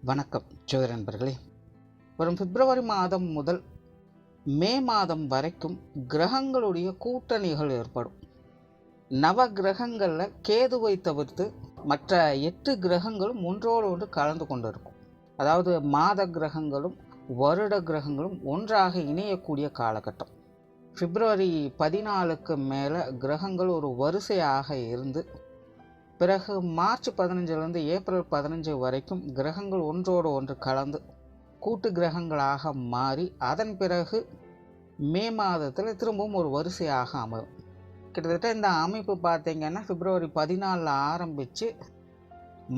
வணக்கம் ஜோதிட நண்பர்களே. வரும் பிப்ரவரி மாதம் முதல் மே மாதம் வரைக்கும் கிரகங்களுடைய கூட்டணிகள் ஏற்படும். நவ கிரகங்களில் கேதுவை தவிர்த்து மற்ற 8 கிரகங்களும் ஒன்றோடு ஒன்று கலந்து கொண்டு இருக்கும். அதாவது மாத கிரகங்களும் வருட கிரகங்களும் ஒன்றாக இணையக்கூடிய காலகட்டம். பிப்ரவரி 14க்கு மேலே கிரகங்கள் ஒரு வரிசையாக இருந்து பிறகு மார்ச் 15லேருந்து ஏப்ரல் 15 வரைக்கும் கிரகங்கள் ஒன்றோடு ஒன்று கலந்து கூட்டு கிரகங்களாக மாறி அதன் பிறகு மே மாதத்தில் திரும்பவும் ஒரு வரிசையாக அமையும். கிட்டத்தட்ட இந்த அமைப்பு பார்த்திங்கன்னா பிப்ரவரி 14 ஆரம்பித்து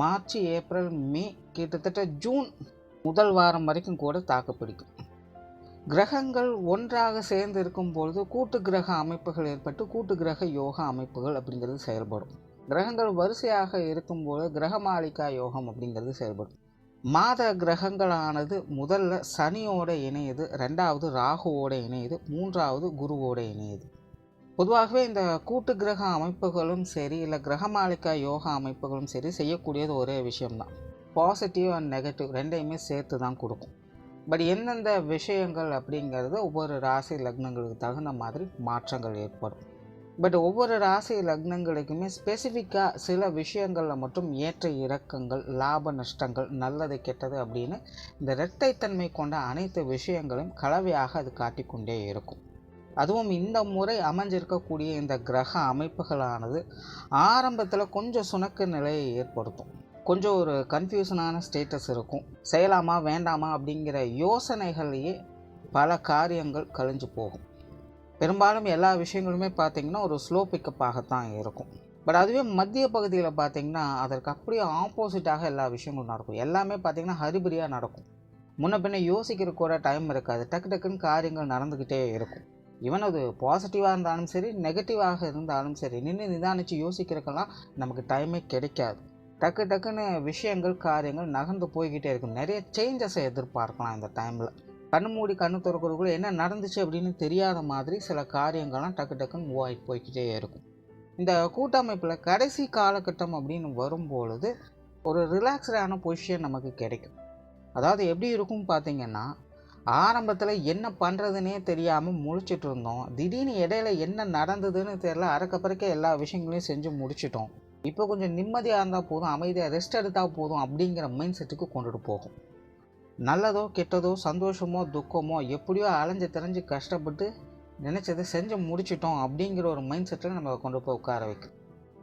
மார்ச், ஏப்ரல், மே, கிட்டத்தட்ட ஜூன் முதல் வாரம் வரைக்கும் கூட தாக்குப்பிடிக்கும். கிரகங்கள் ஒன்றாக சேர்ந்து இருக்கும் பொழுது கூட்டு கிரக அமைப்புகள் ஏற்பட்டு கூட்டு கிரக யோகா அமைப்புகள் அப்படிங்கிறது செயல்படும். கிரகங்கள் வரிசையாக இருக்கும்போது கிரகமாளிகா யோகம் அப்படிங்கிறது செயல்படும். மாத கிரகங்களானது முதல்ல சனியோடு இணையுது, ரெண்டாவது ராகுவோடு இணையுது, மூன்றாவது குருவோடு இணையுது. பொதுவாகவே இந்த கூட்டு கிரக அமைப்புகளும் சரி இல்லை கிரகமாளிகா யோகா அமைப்புகளும் சரி செய்யக்கூடியது ஒரே விஷயம்தான். பாசிட்டிவ் அண்ட் நெகட்டிவ் ரெண்டையுமே சேர்த்து தான் கொடுக்கும். பட் எந்தெந்த விஷயங்கள் அப்படிங்கிறது ஒவ்வொரு ராசி லக்னங்களுக்கு தகுந்த மாதிரி மாற்றங்கள் ஏற்படும். பட் ஒவ்வொரு ராசி லக்னங்களுக்குமே ஸ்பெசிஃபிக்காக சில விஷயங்களில் மட்டும் ஏற்ற இறக்கங்கள், லாப நஷ்டங்கள், நல்லது கெட்டது அப்படின்னு இந்த இரட்டைத்தன்மை கொண்ட அனைத்து விஷயங்களையும் கலவையாக அது காட்டிக்கொண்டே இருக்கும். அதுவும் இந்த முறை அமைஞ்சிருக்கக்கூடிய இந்த கிரக அமைப்புகளானது ஆரம்பத்தில் கொஞ்சம் சுணக்க நிலையை ஏற்படுத்தும். கொஞ்சம் ஒரு கன்ஃபியூஷனான ஸ்டேட்டஸ் இருக்கும். செய்யலாமா வேண்டாமா அப்படிங்கிற யோசனைகளையே பல காரியங்கள் கழிஞ்சு போகும். பெரும்பாலும் எல்லா விஷயங்களுமே பார்த்திங்கன்னா ஒரு ஸ்லோ பிக்கப்பாகத்தான் இருக்கும். பட் அதுவே மத்திய பகுதியில் பார்த்திங்கன்னா அதற்கு அப்படியே ஆப்போசிட்டாக எல்லா விஷயங்களும் நடக்கும். எல்லாமே பார்த்திங்கன்னா ஹரிபரியாக நடக்கும். முன்ன பின்ன யோசிக்கிற கூட டைம் இருக்காது. டக்கு டக்குன்னு காரியங்கள் நடந்துக்கிட்டே இருக்கும். ஈவன் அது பாசிட்டிவாக இருந்தாலும் சரி நெகட்டிவாக இருந்தாலும் சரி நின்று நிதானித்து யோசிக்கிறதுக்கெல்லாம் நமக்கு டைமே கிடைக்காது. டக்கு டக்குன்னு விஷயங்கள் காரியங்கள் நகர்ந்து போய்கிட்டே இருக்கும். நிறைய சேஞ்சஸை எதிர்பார்க்கலாம் இந்த டைமில். கண்ணு மூடி கண்ணு திறக்கிறதுக்குள்ள என்ன நடந்துச்சு அப்படின்னு தெரியாத மாதிரி சில காரியங்கள்லாம் டக்கு டக்குன்னு மூவ் ஆகிட்டு போய்கிட்டே இருக்கும். இந்த கூட்டமைப்பில் கடைசி காலகட்டம் அப்படின்னு வரும்பொழுது ஒரு ரிலாக்ஸ்டான பொசிஷன் நமக்கு கிடைக்கும். அதாவது எப்படி இருக்கும் பார்த்திங்கன்னா, ஆரம்பத்தில் என்ன பண்ணுறதுனே தெரியாமல் முழிச்சிட்டு இருந்தோம். திடீர்னு இடையில என்ன நடந்ததுன்னு தெரியல, அறக்கப்பறக்க எல்லா விஷயங்களையும் செஞ்சு முடிச்சிட்டோம். இப்போ கொஞ்சம் நிம்மதியாக இருந்தால் போதும், அமைதியாக ரெஸ்ட் எடுத்தால் போதும் அப்படிங்கிற மைண்ட் செட்டுக்கு கொண்டுட்டு போகும். நல்லதோ கெட்டதோ சந்தோஷமோ துக்கமோ எப்படியோ அலைஞ்சு தெரிஞ்சு கஷ்டப்பட்டு நினச்சதை செஞ்சு முடிச்சிட்டோம் அப்படிங்கிற ஒரு மைண்ட் செட்டில் நம்ம கொண்டு போய் உட்கார வைக்கும்.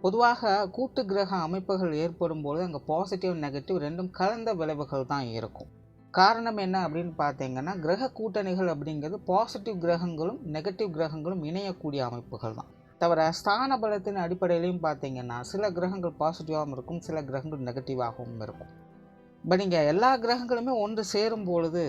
பொதுவாக கூட்டு கிரக அமைப்புகள் ஏற்படும் பொழுது அங்கே பாசிட்டிவ் நெகட்டிவ் ரெண்டும் கலந்த விளைவுகள் தான் இருக்கும். காரணம் என்ன அப்படின்னு பார்த்தீங்கன்னா, கிரக கூட்டணிகள் அப்படிங்கிறது பாசிட்டிவ் கிரகங்களும் நெகட்டிவ் கிரகங்களும் இணையக்கூடிய அமைப்புகள் தான். தவிர ஸ்தான பலத்தின் அடிப்படையிலையும் பார்த்தீங்கன்னா சில கிரகங்கள் பாசிட்டிவாகவும் இருக்கும், சில கிரகங்கள் நெகட்டிவாகவும் இருக்கும். பட் இங்கே எல்லா கிரகங்களுமே ஒன்று சேரும் பொழுது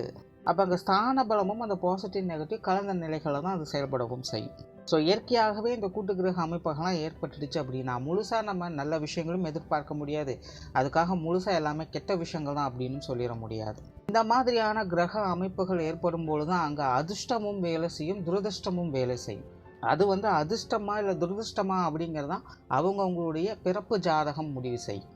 அப்போ அங்கே ஸ்தான பலமும் அந்த பாசிட்டிவ் நெகட்டிவ் கலந்த நிலைகளை தான் அது செயல்படவும் செய்யும். ஸோ இயற்கையாகவே இந்த கூட்டு கிரக அமைப்புகள்லாம் ஏற்பட்டுடுச்சு அப்படின்னா முழுசாக நம்ம நல்ல விஷயங்களும் எதிர்பார்க்க முடியாது. அதுக்காக முழுசாக எல்லாமே கெட்ட விஷயங்கள் தான் அப்படின்னு சொல்லிட முடியாது. இந்த மாதிரியான கிரக அமைப்புகள் ஏற்படும் பொழுது தான் அங்கே அதிர்ஷ்டமும் வேலை செய்யும், துரதிர்ஷ்டமும் வேலை செய்யும். அது அதிர்ஷ்டமா இல்லை துரதிர்ஷ்டமா அப்படிங்கிறதான் அவங்கவுங்களுடைய பிறப்பு ஜாதகம் முடிவு செய்யும்.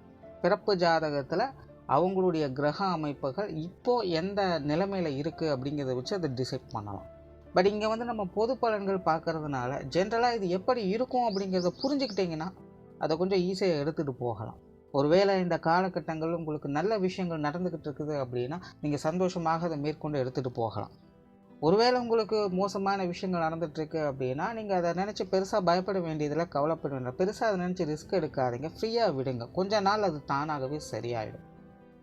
பிறப்பு ஜாதகத்தில் அவங்களுடைய கிரக அமைப்புகள் இப்போது எந்த நிலைமையில் இருக்குது அப்படிங்கிறத வச்சு அதை டிசைட் பண்ணலாம். பட் இங்கே நம்ம பொது பலன்கள் பார்க்கறதுனால ஜென்ரலாக இது எப்படி இருக்கும் அப்படிங்கிறத புரிஞ்சுக்கிட்டிங்கன்னா அதை கொஞ்சம் ஈஸியாக எடுத்துகிட்டு போகலாம். ஒருவேளை இந்த காலகட்டங்கள் உங்களுக்கு நல்ல விஷயங்கள் நடந்துக்கிட்டு இருக்குது அப்படின்னா நீங்கள் சந்தோஷமாக அதை மேற்கொண்டு எடுத்துகிட்டு போகலாம். ஒருவேளை உங்களுக்கு மோசமான விஷயங்கள் நடந்துகிட்ருக்கு அப்படின்னா நீங்கள் அதை நினச்சி பெருசாக பயப்பட வேண்டியதில் கவலைப்பட வேண்டிய பெருசாக அதை நினச்சி ரிஸ்க் எடுக்காதீங்க, ஃப்ரீயாக விடுங்க. கொஞ்ச நாள் அது தானாகவே சரியாயிடும்.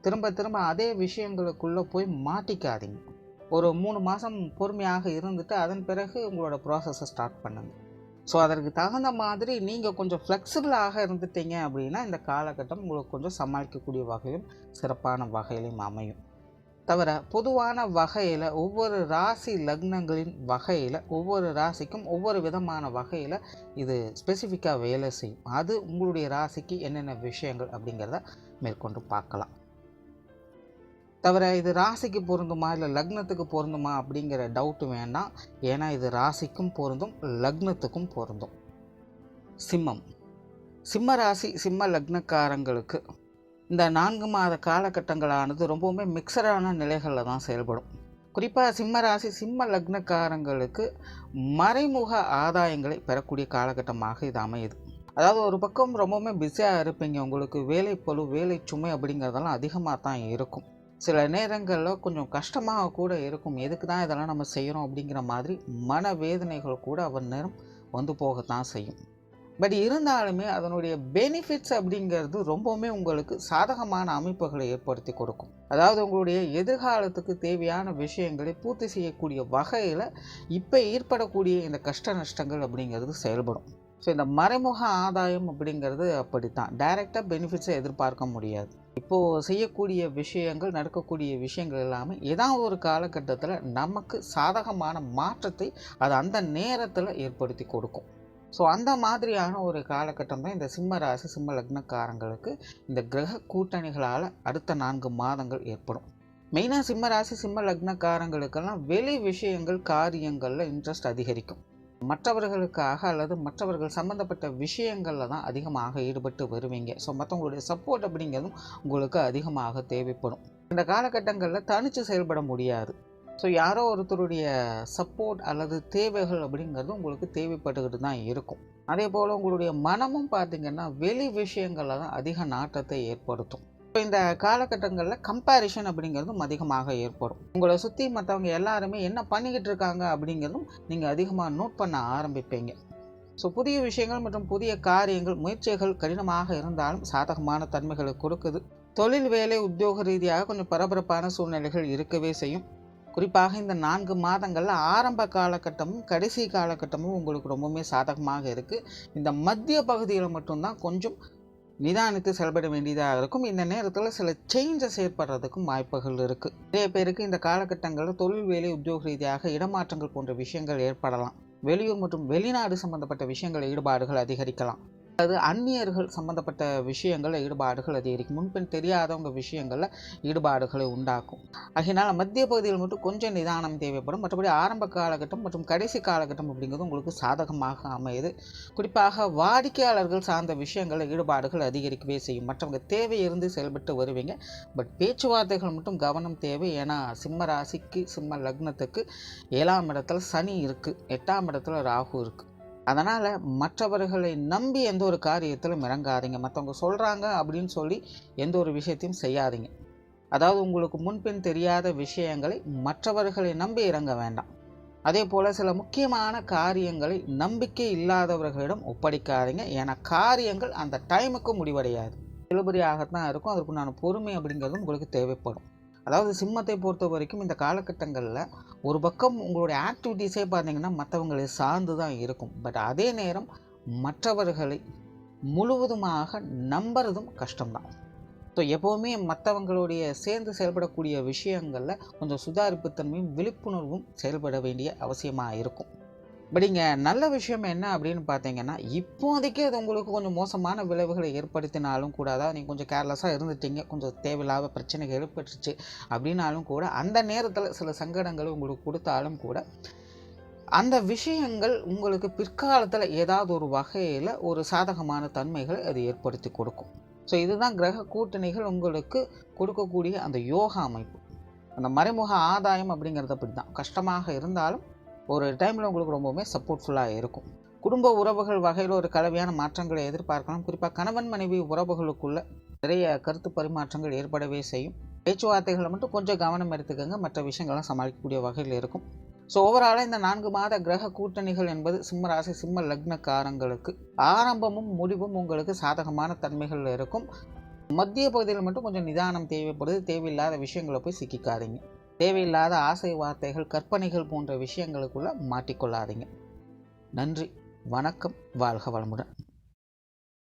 திரும்ப திரும்ப அதே விஷயங்களுக்குள்ளே போய் மாட்டிக்காதீங்க. ஒரு 3 மாதம் பொறுமையாக இருந்துட்டு அதன் பிறகு உங்களோட ப்ராசஸை ஸ்டார்ட் பண்ணுங்கள். ஸோ அதற்கு தகுந்த மாதிரி நீங்கள் கொஞ்சம் ஃப்ளெக்சிபிளாக இருந்துட்டீங்க அப்படின்னா இந்த காலகட்டம் உங்களுக்கு கொஞ்சம் சமாளிக்கக்கூடிய வகையும் சிறப்பான வகையிலும் அமையும். தவிர பொதுவான வகையில் ஒவ்வொரு ராசி லக்னங்களின் வகையில் ஒவ்வொரு ராசிக்கும் ஒவ்வொரு விதமான வகையில் இது ஸ்பெசிஃபிக்காக வேலை செய்யும். அது உங்களுடைய ராசிக்கு என்னென்ன விஷயங்கள் அப்படிங்கிறத மேற்கொண்டு பார்க்கலாம். தவிர இது ராசிக்கு பொருந்துமா இல்லை லக்னத்துக்கு பொருந்துமா அப்படிங்கிற டவுட்டு வேண்டாம். ஏன்னா இது ராசிக்கும் பொருந்தும் லக்னத்துக்கும் பொருந்தும். சிம்மம், சிம்ம ராசி சிம்ம லக்னக்காரங்களுக்கு இந்த 4 மாத காலகட்டங்களானது ரொம்பவுமே மிக்சடான நிலைகளில் தான் செயல்படும். குறிப்பாக சிம்ம ராசி சிம்ம லக்னக்காரங்களுக்கு மறைமுக ஆதாயங்களை பெறக்கூடிய காலகட்டமாக இது அமையுது. அதாவது ஒரு பக்கம் ரொம்பவுமே பிஸியாக இருப்பீங்க, உங்களுக்கு வேலைப்பளு வேலை சுமை அப்படிங்கிறதெல்லாம் அதிகமாக தான் இருக்கும். சில நேரங்களில் கொஞ்சம் கஷ்டமாக கூட இருக்கும், எதுக்கு தான் இதெல்லாம் நம்ம செய்கிறோம் அப்படிங்கிற மாதிரி மனவேதனைகள் கூட அவர் நேரம் வந்து போகத்தான் செய்யும். பட் இருந்தாலுமே அதனுடைய பெனிஃபிட்ஸ் அப்படிங்கிறது ரொம்பவுமே உங்களுக்கு சாதகமான அமைப்புகளை ஏற்படுத்தி கொடுக்கும். அதாவது உங்களுடைய எதிர்காலத்துக்கு தேவையான விஷயங்களை பூர்த்தி செய்யக்கூடிய வகையில் இப்போ ஏற்படக்கூடிய இந்த கஷ்ட நஷ்டங்கள் அப்படிங்கிறது செயல்படும். ஸோ இந்த மறைமுக ஆதாயம் அப்படிங்கிறது அப்படித்தான், டைரெக்டாக பெனிஃபிட்ஸை எதிர்பார்க்க முடியாது. இப்போது செய்யக்கூடிய விஷயங்கள், நடக்கக்கூடிய விஷயங்கள் எல்லாமே ஏதாவது ஒரு காலகட்டத்தில் நமக்கு சாதகமான மாற்றத்தை அது அந்த நேரத்தில் ஏற்படுத்தி கொடுக்கும். ஸோ அந்த மாதிரியான ஒரு காலகட்டம் தான் இந்த சிம்ம ராசி சிம்ம லக்னக்காரங்களுக்கு இந்த கிரக கூட்டணிகளால் அடுத்த 4 மாதங்கள் ஏற்படும். மெயினாக சிம்ம ராசி சிம்ம லக்னக்காரங்களுக்கெல்லாம் வெளி விஷயங்கள் காரியங்களில் இன்ட்ரெஸ்ட் அதிகரிக்கும். மற்றவர்களுக்காக அல்லது மற்றவர்கள் சம்மந்தப்பட்ட விஷயங்களில் தான் அதிகமாக ஈடுபட்டு வருவீங்க. ஸோ மற்றவங்களுடைய சப்போர்ட் அப்படிங்கிறதும் உங்களுக்கு அதிகமாக தேவைப்படும். இந்த காலகட்டங்களில் தனித்து செயல்பட முடியாது. ஸோ யாரோ ஒருத்தருடைய சப்போர்ட் அல்லது தேவைகள் அப்படிங்கிறது உங்களுக்கு தேவைப்பட்டுக்கிட்டு தான் இருக்கும். அதே போல் உங்களுடைய மனமும் பார்த்திங்கன்னா வெளி விஷயங்களில் தான் அதிக நாட்டத்தை ஏற்படுத்தும். இப்போ இந்த காலகட்டங்களில் கம்பேரிஷன் அப்படிங்கிறதும் அதிகமாக ஏற்படும். உங்களை சுற்றி மற்றவங்க எல்லாருமே என்ன பண்ணிக்கிட்டு இருக்காங்க அப்படிங்கிறதும் நீங்கள் அதிகமாக நோட் பண்ண ஆரம்பிப்பீங்க. ஸோ புதிய விஷயங்கள் மற்றும் புதிய காரியங்கள் முயற்சிகள் கடினமாக இருந்தாலும் சாதகமான தன்மைகளை கொடுக்குது. தொழில் வேலை உத்தியோக ரீதியாக கொஞ்சம் பரபரப்பான சூழ்நிலைகள் இருக்கவே செய்யும். குறிப்பாக இந்த 4 மாதங்களில் ஆரம்ப காலகட்டமும் கடைசி காலகட்டமும் உங்களுக்கு ரொம்பவுமே சாதகமாக இருக்குது. இந்த மத்திய பகுதியில் மட்டும்தான் கொஞ்சம் நிதானித்து செயல்பட வேண்டியதாக இருக்கும். இந்த நேரத்தில் சில சேஞ்சஸ் ஏற்படுறதுக்கும் வாய்ப்புகள் இருக்குது. நிறைய பேருக்கு இந்த காலகட்டங்களில் தொழில் வேலை உத்தியோக ரீதியாக இடமாற்றங்கள் போன்ற விஷயங்கள் ஏற்படலாம். வெளியூர் மற்றும் வெளிநாடு சம்பந்தப்பட்ட விஷயங்கள் ஈடுபாடுகள் அதிகரிக்கலாம். அது அந்நியர்கள் சம்பந்தப்பட்ட விஷயங்களில் ஈடுபாடுகள் அதிகரிக்கும். முன்பின் தெரியாதவங்க விஷயங்களில் ஈடுபாடுகளை உண்டாக்கும். ஆகையினால் மத்திய பகுதியில் மட்டும் கொஞ்சம் நிதானம் தேவைப்படும். மற்றபடி ஆரம்ப காலகட்டம் மற்றும் கடைசி காலகட்டம் அப்படிங்கிறது உங்களுக்கு சாதகமாக அமையுது. குறிப்பாக வாடிக்கையாளர்கள் சார்ந்த விஷயங்களில் ஈடுபாடுகள் அதிகரிக்கவே செய்யும். மற்றவங்க தேவை இருந்து செயல்பட்டு வருவீங்க. பட் பேச்சுவார்த்தைகள் மட்டும் கவனம் தேவை. ஏன்னா சிம்ம ராசிக்கு சிம்ம லக்னத்துக்கு 7ஆம் இடத்துல சனி இருக்குது, 8ஆம் இடத்துல ராகு இருக்குது. அதனால் மற்றவர்களை நம்பி எந்த ஒரு காரியத்திலும் இறங்காதீங்க. மற்றவங்க சொல்கிறாங்க அப்படின்னு சொல்லி எந்த ஒரு விஷயத்தையும் செய்யாதீங்க. அதாவது உங்களுக்கு முன்பின் தெரியாத விஷயங்களை மற்றவர்களை நம்பி இறங்க வேண்டாம். அதே போல் சில முக்கியமான காரியங்களை நம்பிக்கை இல்லாதவர்களிடம் ஒப்படைக்காதீங்க. ஏன்னா காரியங்கள் அந்த டைமுக்கு முடிவடையாது, இழுபறியாகத்தான் இருக்கும். அதற்குண்டான பொறுமை அப்படிங்கிறதும் உங்களுக்கு தேவைப்படும். அதாவது சிம்மத்தை பொறுத்த வரைக்கும் இந்த காலகட்டங்களில் ஒரு பக்கம் உங்களுடைய ஆக்டிவிட்டீஸே பார்த்திங்கன்னா மற்றவங்களை சார்ந்து தான் இருக்கும். பட் அதே நேரம் மற்றவர்களை முழுவதுமாக நம்புறதும் கஷ்டம்தான். ஸோ எப்போவுமே மற்றவங்களுடைய சேர்ந்து செயல்படக்கூடிய விஷயங்களில் கொஞ்சம் சுதாரிப்புத்தன்மையும் விழிப்புணர்வும் செயல்பட வேண்டிய அவசியமாக இருக்கும். பட் இங்கே நல்ல விஷயம் என்ன அப்படின்னு பார்த்தீங்கன்னா, இப்போதைக்கு அது உங்களுக்கு கொஞ்சம் மோசமான விளைவுகளை ஏற்படுத்தினாலும் கூட, அதாவது நீங்கள் கொஞ்சம் கேர்லெஸ்ஸாக இருந்துட்டீங்க, கொஞ்சம் தேவையில்லாத பிரச்சனைகள் ஏற்பட்டுச்சு அப்படின்னாலும் கூட, அந்த நேரத்தில் சில சங்கடங்களை உங்களுக்கு கொடுத்தாலும் கூட, அந்த விஷயங்கள் உங்களுக்கு பிற்காலத்தில் ஏதாவது ஒரு வகையில் ஒரு சாதகமான தன்மைகளை அது ஏற்படுத்தி கொடுக்கும். ஸோ இதுதான் கிரக கூட்டணிகள் உங்களுக்கு கொடுக்கக்கூடிய அந்த யோகா அமைப்பு. அந்த மறைமுக ஆதாயம் அப்படிங்கிறது அப்படி தான், கஷ்டமாக இருந்தாலும் ஒரு டைமில் உங்களுக்கு ரொம்பவுமே சப்போர்ட்ஃபுல்லாக இருக்கும். குடும்ப உறவுகள் வகையில் ஒரு கலவையான மாற்றங்களை எதிர்பார்க்கலாம். குறிப்பாக கணவன் மனைவி உறவுகளுக்குள்ள நிறைய கருத்து பரிமாற்றங்கள் ஏற்படவே செய்யும். பேச்சுவார்த்தைகளை மட்டும் கொஞ்சம் கவனம் எடுத்துக்கோங்க, மற்ற விஷயங்கள்லாம் சமாளிக்கக்கூடிய வகையில் இருக்கும். ஸோ ஓவராலாக இந்த 4 மாத கிரக கூட்டணிகள் என்பது சிம்ம ராசி சிம்ம லக்னக்காரங்களுக்கு ஆரம்பமும் முடிவும் உங்களுக்கு சாதகமான தன்மைகள் இருக்கும். மத்திய பகுதியில் மட்டும் கொஞ்சம் நிதானம் தேவைப்படுது. தேவையில்லாத விஷயங்களை போய் சிக்கிக்காதீங்க. தேவையில்லாத ஆசை வார்த்தைகள் கற்பனைகள் போன்ற விஷயங்களுக்குள்ள மாட்டிக்கொள்ளாதீங்க. நன்றி, வணக்கம், வாழ்க வளமுடன்.